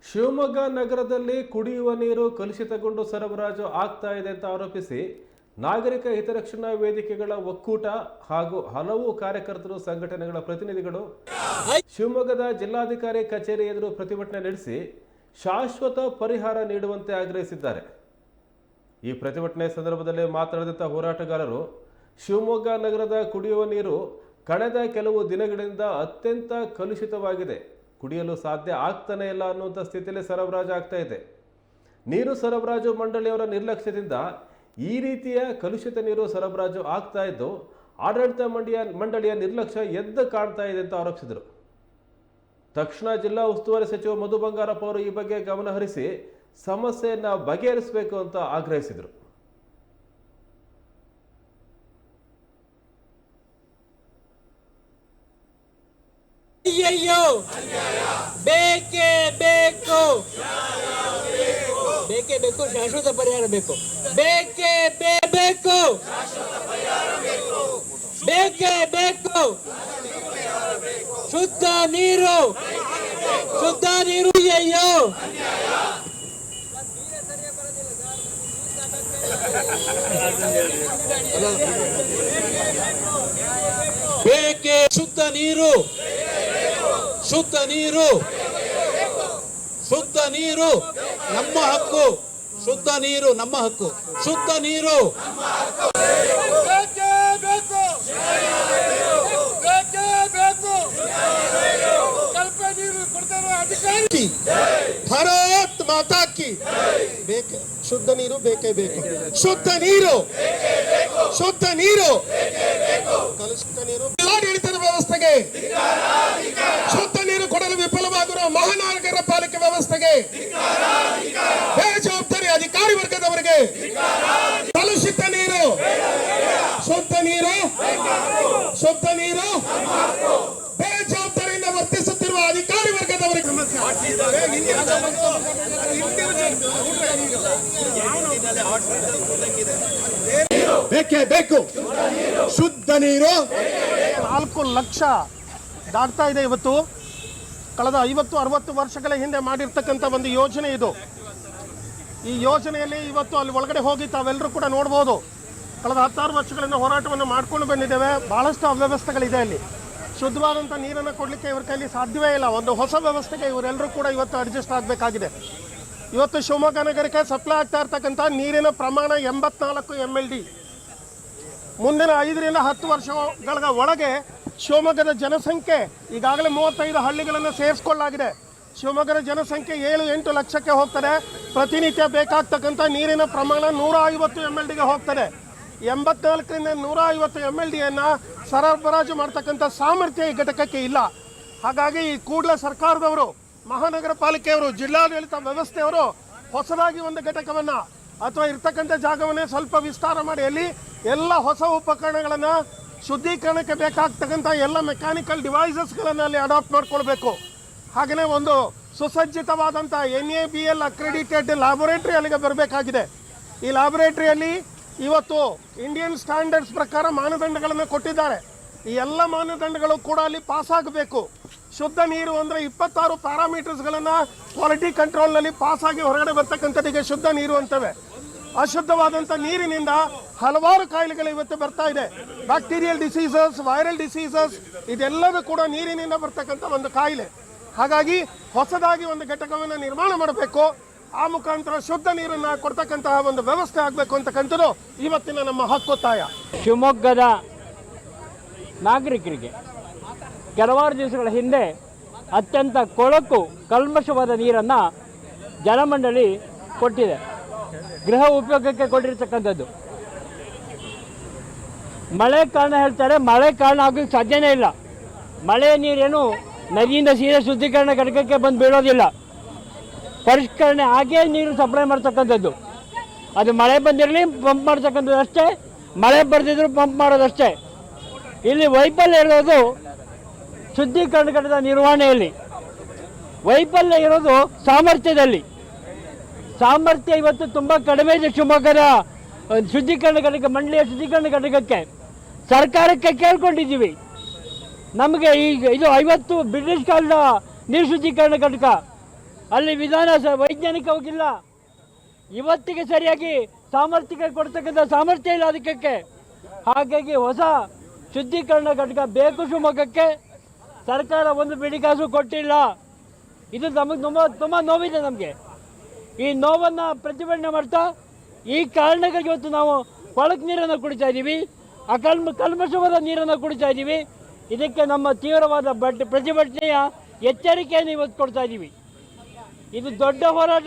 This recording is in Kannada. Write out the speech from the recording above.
ಶಿವಮೊಗ್ಗ ನಗರದಲ್ಲಿ ಕುಡಿಯುವ ನೀರು ಕಲುಷಿತಗೊಂಡು ಸರಬರಾಜು ಆಗ್ತಾ ಇದೆ ಅಂತ ಆರೋಪಿಸಿ ನಾಗರಿಕ ಹಿತರಕ್ಷಣಾ ವೇದಿಕೆಗಳ ಒಕ್ಕೂಟ ಹಾಗೂ ಹಲವು ಕಾರ್ಯಕರ್ತರು ಸಂಘಟನೆಗಳ ಪ್ರತಿನಿಧಿಗಳು ಶಿವಮೊಗ್ಗದ ಜಿಲ್ಲಾಧಿಕಾರಿ ಕಚೇರಿ ಎದುರು ಪ್ರತಿಭಟನೆ ನಡೆಸಿ ಶಾಶ್ವತ ಪರಿಹಾರ ನೀಡುವಂತೆ ಆಗ್ರಹಿಸಿದ್ದಾರೆ. ಈ ಪ್ರತಿಭಟನೆ ಸಂದರ್ಭದಲ್ಲಿ ಮಾತನಾಡಿದ ಹೋರಾಟಗಾರರು, ಶಿವಮೊಗ್ಗ ನಗರದ ಕುಡಿಯುವ ನೀರು ಕಳೆದ ಕೆಲವು ದಿನಗಳಿಂದ ಅತ್ಯಂತ ಕಲುಷಿತವಾಗಿದೆ. ಕುಡಿಯಲು ಸಾಧ್ಯ ಆಗ್ತಾನೆ ಇಲ್ಲ ಅನ್ನುವಂಥ ಸ್ಥಿತಿಯಲ್ಲಿ ಸರಬರಾಜು ಆಗ್ತಾ ಇದೆ. ನೀರು ಸರಬರಾಜು ಮಂಡಳಿಯವರ ನಿರ್ಲಕ್ಷ್ಯದಿಂದ ಈ ರೀತಿಯ ಕಲುಷಿತ ನೀರು ಸರಬರಾಜು ಆಗ್ತಾ ಇದ್ದು ಆಡಳಿತ ಮಂಡಳಿಯ ನಿರ್ಲಕ್ಷ್ಯ ಎದ್ದು ಕಾಣ್ತಾ ಇದೆ ಅಂತ ಆರೋಪಿಸಿದರು. ತಕ್ಷಣ ಜಿಲ್ಲಾ ಉಸ್ತುವಾರಿ ಸಚಿವ ಮಧು ಬಂಗಾರಪ್ಪ ಅವರು ಈ ಬಗ್ಗೆ ಗಮನ ಹರಿಸಿ ಸಮಸ್ಯೆಯನ್ನು ಬಗೆಹರಿಸಬೇಕು ಅಂತ ಆಗ್ರಹಿಸಿದರು. ಬೇಕೇ ಬೇಕು, ಬೇಕೇ ಬೇಕು, ಶಾಶ್ವತ ಪರಿಹಾರ ಬೇಕು. ಬೇಕೇ ಬೇಕು, ಬೇಕೇ ಬೇಕು, ಶುದ್ಧ ನೀರು, ಶುದ್ಧ ನೀರು. ಅಯ್ಯೋ ಬೇಕೇ ಶುದ್ಧ ನೀರು, ಶುದ್ಧ ನೀರು, ಶುದ್ಧ ನೀರು ನಮ್ಮ ಹಕ್ಕು, ಶುದ್ಧ ನೀರು ನಮ್ಮ ಹಕ್ಕು, ಶುದ್ಧ ನೀರು ಬೇಕೇ ಬೇಕು, ಬೇಕೇ ಬೇಕು. ಕಲ್ಪೆ ನೀರು ಕೊಡ್ತಾರೆ ಅಧಿಕಾರಿ. ಭಾರತ್ ಮಾತಾ ಕಿ ಬೇಕೇ ಶುದ್ಧ ನೀರು, ಬೇಕೇ ಬೇಕು, ಶುದ್ಧ ನೀರು, ಶುದ್ಧ ನೀರು, ಕಲುಷಿತ ನೀರು. ಜಿಲ್ಲಾಡಳಿತದ ವ್ಯವಸ್ಥೆಗೆ ಶುದ್ಧ ನೀರು ಕೊಡಲು ವಿಫಲವಾಗಿರುವ ಮಹಾನಗರ ಪಾಲಿಕೆ ವ್ಯವಸ್ಥೆಗೆ, ಬೇಜವಾಬ್ದಾರಿ ಅಧಿಕಾರಿ ವರ್ಗದವರಿಗೆ ಕಲುಷಿತ ನೀರು, ಶುದ್ಧ ನೀರು, ಶುದ್ಧ ನೀರು, ಬೇಜವಾಬ್ದಾರಿಯಿಂದ ವರ್ತಿಸುತ್ತಿರುವ ಅಧಿಕಾರಿ ವರ್ಗದವರಿಗೆ ಬೇಕೇ ಬೇಕು, ಶುದ್ಧ ನೀರು. 4 ಲಕ್ಷ ದಾಟ್ತಾ ಇದೆ ಇವತ್ತು. ಕಳೆದ 50-60 ವರ್ಷಗಳ ಹಿಂದೆ ಮಾಡಿರ್ತಕ್ಕಂಥ ಒಂದು ಯೋಜನೆ ಇದು. ಈ ಯೋಜನೆಯಲ್ಲಿ ಇವತ್ತು ಅಲ್ಲಿ ಒಳಗಡೆ ಹೋಗಿ ತಾವೆಲ್ಲರೂ ಕೂಡ ನೋಡ್ಬೋದು. ಕಳೆದ 16 ವರ್ಷಗಳಿಂದ ಹೋರಾಟವನ್ನು ಮಾಡ್ಕೊಂಡು ಬಂದಿದ್ದೇವೆ. ಬಹಳಷ್ಟು ಅವ್ಯವಸ್ಥೆಗಳಿದೆ. ಅಲ್ಲಿ ಶುದ್ಧವಾದಂಥ ನೀರನ್ನು ಕೊಡಲಿಕ್ಕೆ ಇವ್ರ ಕೈಲಿ ಸಾಧ್ಯವೇ ಇಲ್ಲ. ಒಂದು ಹೊಸ ವ್ಯವಸ್ಥೆಗೆ ಇವರೆಲ್ಲರೂ ಕೂಡ ಇವತ್ತು ಅಡ್ಜಸ್ಟ್ ಆಗಬೇಕಾಗಿದೆ. ಇವತ್ತು ಶಿವಮೊಗ್ಗ ನಗರಕ್ಕೆ ಸಪ್ಲೈ ಆಗ್ತಾ ಇರ್ತಕ್ಕಂಥ ನೀರಿನ ಪ್ರಮಾಣ 84 MLD. ಮುಂದಿನ 5-10 ವರ್ಷಗಳ ಒಳಗೆ ಶಿವಮೊಗ್ಗದ ಜನಸಂಖ್ಯೆ ಈಗಾಗಲೇ 35 ಹಳ್ಳಿಗಳನ್ನು ಸೇರಿಸ್ಕೊಳ್ಳಲಾಗಿದೆ. ಶಿವಮೊಗ್ಗದ ಜನಸಂಖ್ಯೆ 7-8 ಲಕ್ಷಕ್ಕೆ ಹೋಗ್ತದೆ. ಪ್ರತಿನಿತ್ಯ ಬೇಕಾಗ್ತಕ್ಕಂಥ ನೀರಿನ ಪ್ರಮಾಣ 150 MLDಗೆ ಹೋಗ್ತದೆ. 84ರಿಂದ 150 MLDಯನ್ನು ಸರಬರಾಜು ಮಾಡ್ತಕ್ಕಂಥ ಸಾಮರ್ಥ್ಯ ಈ ಘಟಕಕ್ಕೆ ಇಲ್ಲ. ಹಾಗಾಗಿ ಈ ಕೂಡಲೇ ಸರ್ಕಾರದವರು, ಮಹಾನಗರ ಪಾಲಿಕೆಯವರು, ಜಿಲ್ಲಾಡಳಿತ ವ್ಯವಸ್ಥೆಯವರು ಹೊಸದಾಗಿ ಒಂದು ಘಟಕವನ್ನು ಅಥವಾ ಇರ್ತಕ್ಕಂಥ ಜಾಗವನ್ನೇ ಸ್ವಲ್ಪ ವಿಸ್ತಾರ ಮಾಡಿ ಅಲ್ಲಿ ಎಲ್ಲ ಹೊಸ ಉಪಕರಣಗಳನ್ನು, ಶುದ್ಧೀಕರಣಕ್ಕೆ ಬೇಕಾಗ್ತಕ್ಕಂಥ ಎಲ್ಲ ಮೆಕ್ಯಾನಿಕಲ್ ಡಿವೈಸಸ್ಗಳನ್ನು ಅಲ್ಲಿ ಅಡಾಪ್ಟ್ ಮಾಡ್ಕೊಳ್ಬೇಕು. ಹಾಗೆಯೇ ಒಂದು ಸುಸಜ್ಜಿತವಾದಂಥ NABL ಅಕ್ರೆಡಿಟೆಡ್ ಲ್ಯಾಬೊರೇಟರಿ ಅಲ್ಲಿಗೆ ಬರಬೇಕಾಗಿದೆ. ಈ ಲ್ಯಾಬೊರೇಟರಿಯಲ್ಲಿ ಇವತ್ತು ಇಂಡಿಯನ್ ಸ್ಟ್ಯಾಂಡರ್ಡ್ಸ್ ಪ್ರಕಾರ ಮಾನದಂಡಗಳನ್ನು ಕೊಟ್ಟಿದ್ದಾರೆ. ಈ ಎಲ್ಲ ಮಾನದಂಡಗಳು ಕೂಡ ಅಲ್ಲಿ ಪಾಸ್ ಆಗಬೇಕು. ಶುದ್ಧ ನೀರು ಅಂದರೆ 26 ಪ್ಯಾರಾಮೀಟರ್ಸ್ಗಳನ್ನು ಕ್ವಾಲಿಟಿ ಕಂಟ್ರೋಲ್ನಲ್ಲಿ ಪಾಸಾಗಿ ಹೊರಗಡೆ ಬರ್ತಕ್ಕಂಥದ್ದಿಗೆ ಶುದ್ಧ ನೀರು ಅಂತವೆ. ಅಶುದ್ಧವಾದಂಥ ನೀರಿನಿಂದ ಹಲವಾರು ಕಾಯಿಲೆಗಳು ಇವತ್ತು ಬರ್ತಾ ಇದೆ. ಬ್ಯಾಕ್ಟೀರಿಯಲ್ ಡಿಸೀಸಸ್, ವೈರಲ್ ಡಿಸೀಸಸ್, ಇದೆಲ್ಲವೂ ಕೂಡ ನೀರಿನಿಂದ ಬರ್ತಕ್ಕಂಥ ಒಂದು ಕಾಯಿಲೆ. ಹಾಗಾಗಿ ಹೊಸದಾಗಿ ಒಂದು ಘಟಕವನ್ನು ನಿರ್ಮಾಣ ಮಾಡಬೇಕು. ಆ ಮುಖಾಂತರ ಶುದ್ಧ ನೀರನ್ನು ಕೊಡ್ತಕ್ಕಂತಹ ಒಂದು ವ್ಯವಸ್ಥೆ ಆಗಬೇಕು ಅಂತಕ್ಕಂಥದ್ದು ಇವತ್ತಿನ ನಮ್ಮ ಹಕ್ಕೊತ್ತಾಯ. ಶಿವಮೊಗ್ಗದ ನಾಗರಿಕರಿಗೆ ಕೆಲವಾರು ದಿವಸಗಳ ಹಿಂದೆ ಅತ್ಯಂತ ಕೊಳಕು ಕಲ್ಮಶವಾದ ನೀರನ್ನು ಜಲಮಂಡಳಿ ಕೊಟ್ಟಿದೆ. ಗೃಹ ಉಪಯೋಗಕ್ಕೆ ಕೊಟ್ಟಿರ್ತಕ್ಕಂಥದ್ದು. ಮಳೆ ಕಾರಣ ಹೇಳ್ತಾರೆ, ಮಳೆ ಕಾರಣ ಆಗೋಕ್ಕೆ ಸಾಧ್ಯನೇ ಇಲ್ಲ. ಮಳೆಯ ನೀರೇನು ನದಿಯಿಂದ ಸೀದಾ ಶುದ್ಧೀಕರಣ ಘಟಕಕ್ಕೆ ಬಂದು ಬೀಳೋದಿಲ್ಲ. ಪರಿಷ್ಕರಣೆ ಆಗೇ ನೀರು ಸಪ್ಲೈ ಮಾಡ್ತಕ್ಕಂಥದ್ದು. ಅದು ಮಳೆ ಬಂದಿರಲಿ ಪಂಪ್ ಮಾಡ್ತಕ್ಕಂಥದ್ದು ಅಷ್ಟೇ, ಮಳೆ ಬರ್ದಿದ್ರು ಪಂಪ್ ಮಾಡೋದಷ್ಟೇ. ಇಲ್ಲಿ ವೈಫಲ್ಯ ಇರೋದು ಶುದ್ಧೀಕರಣ ಘಟಕದ ನಿರ್ವಹಣೆಯಲ್ಲಿ, ವೈಫಲ್ಯ ಇರೋದು ಸಾಮರ್ಥ್ಯದಲ್ಲಿ. ಸಾಮರ್ಥ್ಯ ಇವತ್ತು ತುಂಬ ಕಡಿಮೆ ಇದೆ ಶಿವಮೊಗ್ಗದ ಶುದ್ಧೀಕರಣ ಘಟಕ, ಮಂಡಳಿಯ ಶುದ್ಧೀಕರಣ ಘಟಕಕ್ಕೆ. ಸರ್ಕಾರಕ್ಕೆ ಕೇಳ್ಕೊಂಡಿದ್ದೀವಿ, ನಮಗೆ ಈಗ ಇದು 50 ಬ್ರಿಟಿಷ್ ಕಾಲದ ನೀರು ಶುದ್ಧೀಕರಣ ಘಟಕ ಅಲ್ಲಿ ವಿಧಾನ ವೈಜ್ಞಾನಿಕವಾಗಿಲ್ಲ, ಇವತ್ತಿಗೆ ಸರಿಯಾಗಿ ಸಾಮರ್ಥ್ಯಕ್ಕೆ ಕೊಡ್ತಕ್ಕಂಥ ಸಾಮರ್ಥ್ಯ ಇಲ್ಲ ಅದಕ್ಕೆ. ಹಾಗಾಗಿ ಹೊಸ ಶುದ್ಧೀಕರಣ ಘಟಕ ಬೇಕು ಶಿವಮೊಗ್ಗಕ್ಕೆ. ಸರ್ಕಾರ ಒಂದು ಬಿಡಿಗಾಸು ಕೊಟ್ಟಿಲ್ಲ. ಇದು ನಮಗೆ ತುಂಬ ನೋವಿದೆ. ನಮಗೆ ಈ ನೋವನ್ನು ಪ್ರತಿಭಟನೆ ಮಾಡ್ತಾ ಈ ಕಾರಣಗಳಿಗೆ ಇವತ್ತು ನಾವು ಕೊಳಕು ನೀರನ್ನು ಕುಡಿತಾ ಇದ್ದೀವಿ, ಕಲ್ಮಶವಾದ ನೀರನ್ನು ಕುಡಿತಾ ಇದ್ದೀವಿ. ಇದಕ್ಕೆ ನಮ್ಮ ತೀವ್ರವಾದ ಪ್ರತಿಭಟನೆಯ ಎಚ್ಚರಿಕೆಯನ್ನು ಇವತ್ತು ಕೊಡ್ತಾ ಇದ್ದೀವಿ. ಇದು ದೊಡ್ಡ ಹೋರಾಟ.